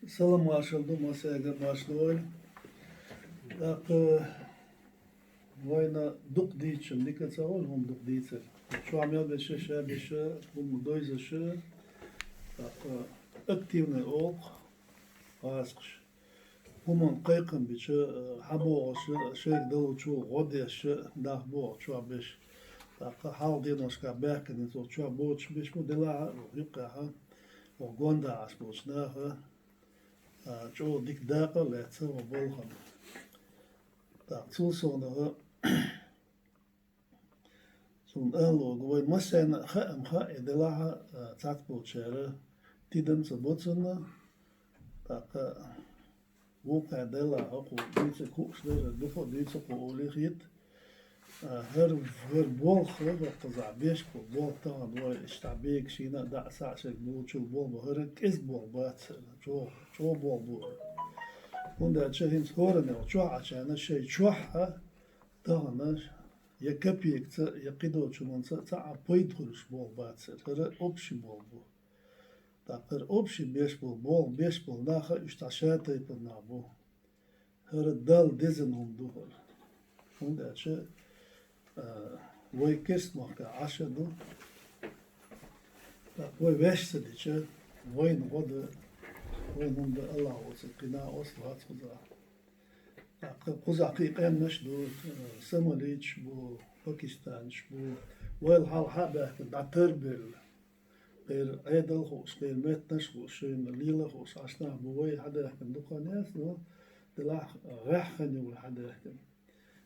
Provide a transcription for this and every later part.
Salam maşallah masaya başlıyor. Tak vayna duk diçim dikkat sağol hum duk diçer. Şu amel beşe hum doyzaşı tak aktivne ok asqış. Humun qayqın biçe habo şey dalı çu godiyaşı dah bo çu beş. Tak hal dinoska berken so çu bo beş bu dela yuqa ha. O gonda asboçna ha. Çu dik daqa letsa o bolhan. Tak sonra sun alo goy masen ha edelaha tatbo chere tidem sabotsuna tak woka dela ako ditse kuxler dufo ditse ko olihit her bol khlo qaza besh ko bol ta boy ishtabek shina da sa shek bu chul bol her kes bol bat cho bol bu und der chehins horen cho achana shay cho ha dağına yakapiyek yakido çumansa apayt kuruş bol batser. Hara opşi bol bu. Takır opşi beş bol daha üç aşağı taypı na bu. Hara dal dezen hundu hor. Onda açı voy kest mahka aşağı tak voy veşse diçe voy ngoda voy nunda Allah olsun kina osla atsuza. قزاقي قيمنش دو سموليش بو باكستانش بو ويل حال حابه داتر بيل غير عيدل خوش غير متنش خوش شين ليلة خوش عشنا بو وي حدا يحكم دقانياس نو دلاح راح خنيو حدا يحكم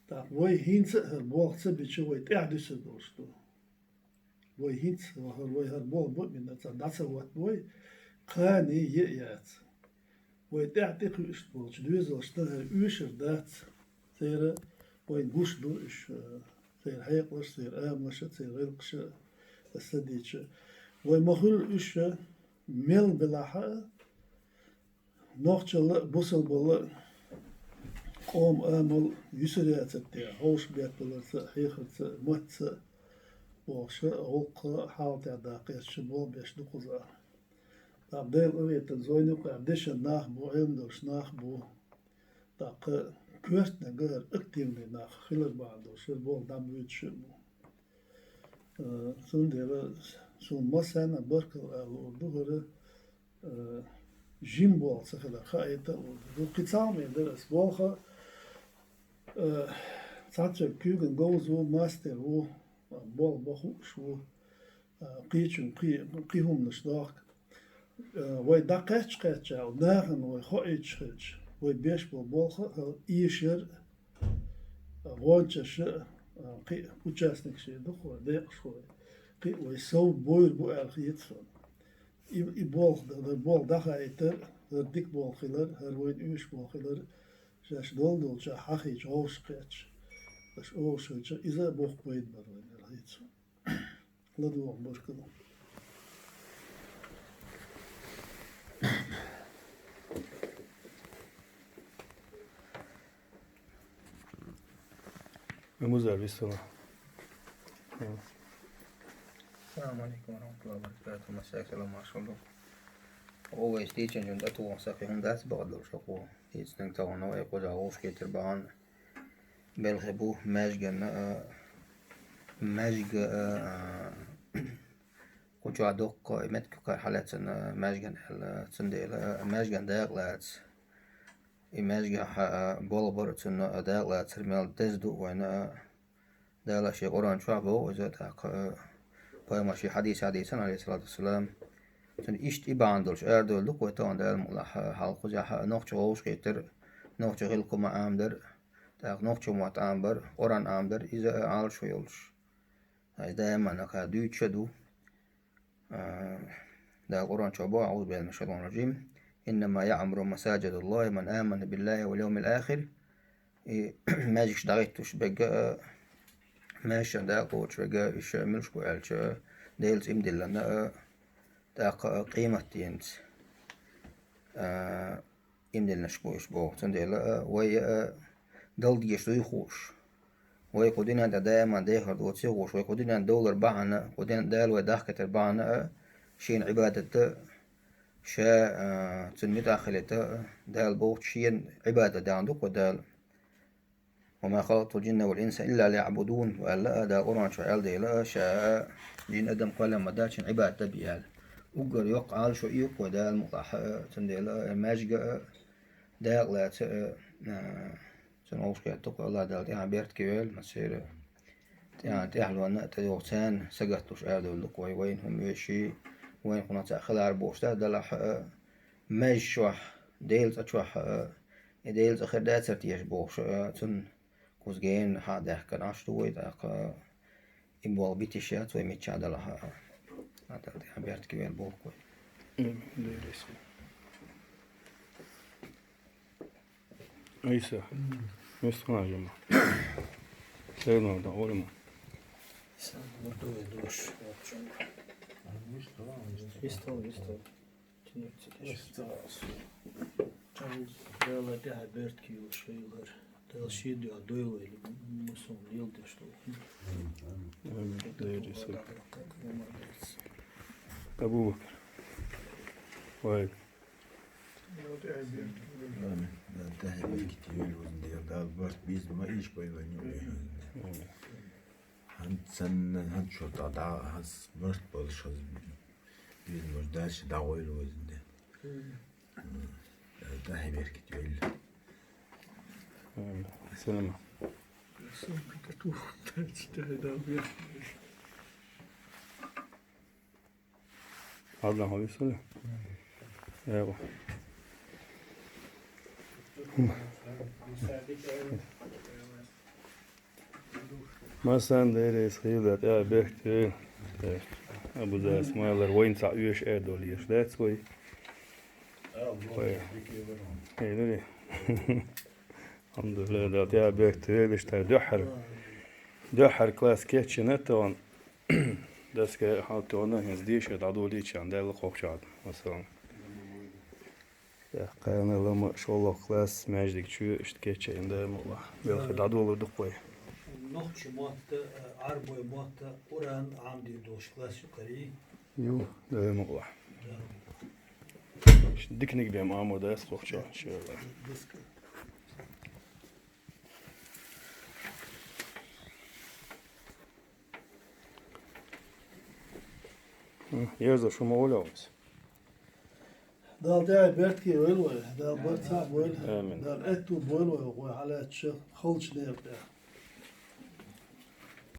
تاق وي هينس بوغ تسبيتش وي تعدس دوش دو وي هينس وي هر بوغ بو من داتس وات وي قاني يأيات ويتعتق إشتبوش دوزو اشتهر إيشر دات ثيرا وين بوش دو إش ثير حيقلش ثير آملش ثير غلقش السديتش وين مخل إش ميل بلاحة نوخش بوصل بلا قوم آمل يسريات التيا هوش بيت بلا حيخت مت وش غلق حالة عداقية شبول بيش دقوزا Abdel öyle zoynu kardeşe nah bu eldos nah bu tak kürtne gör aktivne nah hilir bağlı şey bol da büyük şey bu sun deve sun masana barkal oldu böyle jim bol sakala khayta oldu bu kıtsam eder bolha satça kügen gozu master bu bol bohu şu qichun qihum nışdak وي دقيتش قيتشا وداخن وي خويتش وي بيش بول إيشر غونتش قي участник شي دخو ديق شوي قي وي سو بوير بو الخيتفن إي بول دخا إيتر هر ديك بول خيلر هر وين إيش بول خيلر جاش دول جا حقيش أوش قيتش باش أوش إذا بوخ بويد بروين الخيتفن لدو بوشكلو Muzar bismillah. Assalamu alaikum warahmatullahi wabarakatuh. Masya Allah, mashallah. Always teaching you that one second that's bad لو شقو. It's think to know اي قد عوش كتير بان بالخبو ماجن كنت عدوك متك كحالات ماجن السنديل ماجن داغلات ماجن بولبرت داغلات المال تزدو وانا دالا شي قران شعبه وزاد بايماشي حديث عليه الصلاة والسلام تن إشت إباندلش أردولك وتان دال ملاح حلق جاه نوخش غوش كتر نوخش غلق ما أمدر تاق نوخش موات أمبر قران أمدر إذا عال شويلش هاي دائما نكا دوت شدو دا القرآن شعبه أعوذ بالله من الشيطان الرجيم إنما يعمر مساجد الله من آمن بالله واليوم الآخر ماجيش دغيتوش بقى ماشي دا قوتش بقى إيش ملش بوالش ديلز إمدل لنا دا قيمة تينت إمدل نشبوش بو تندل وي دل ديش دو يخوش وي قدنا دا دائما ديخر دوتي خوش وي قدنا دولار بعنا قدنا دال وداخ كتر بعنا شين عبادة شا تنمي داخلته دال بوت شين عبادة داندوك ودال وما خلقت الجن والإنس إلا ليعبدون وألا دا قرآن شو عيال دي لا شا جين أدم قال ما داشن عبادة بيال وقر يق عال شو يق ودال مطاح تندي لا ماجقة دال لا تنوش كاتوك الله دال يعني بيرت كيل مسير يعني تحلو أن تيوتان سقطوش عادوا لقوي وين هم يشي وين كنا تأخذ عربوش ده دلح ماج شوح ديلز أشوح ديلز أخر ده ترتيش بوش تن كوزجين هذا كان عشتوي ده إبوال بيتشات ويمتش هذا لها هذا ده بيرت كبير بوكوي. Isa, mest var ya. Sen orada olur mu? Sen burada dur. İstava. Dela de Herbert ki o şeyler. Dela şey diyor doyuyor. Musun yıl düştü. Evet, değerlisi. Abu Bakr. Vay. ده كتير وندي ده البرت بيز ما إيش باي بنيو هن سن هن شو تضع هس برت بالش هس بيز مش داش دعوي الوزن ده هيبر كتير Selam. Sen bir de tu işte da bir. Allah abi söyle. Eyvah. مثلا داير خيلات يا بيحكي أبو ذا اسمه الله وين تعيش أدول يش ده سوي هي ده الحمد لله ده يا بيحكي ليش دحر كلاس كيتشنت وان das که حالت آنها هزدیش دادولی چند دل خوب شد مثلا قاینا لما شاء الله کلاس مجدی چو اشتکیچه اینده مولا بیل دادولو دقوی Noch şu madde arboy madde oran amdi doş klas yukarı. يو ده مولا ديكنيك بهم عامو ده خوب شد ان شاء الله يرزق شو ما ولا بس Dal da Bert ki öyle var. Dal Bert sağ böyle. Amin. Dal etu böyle var. Hala çok halç nerede.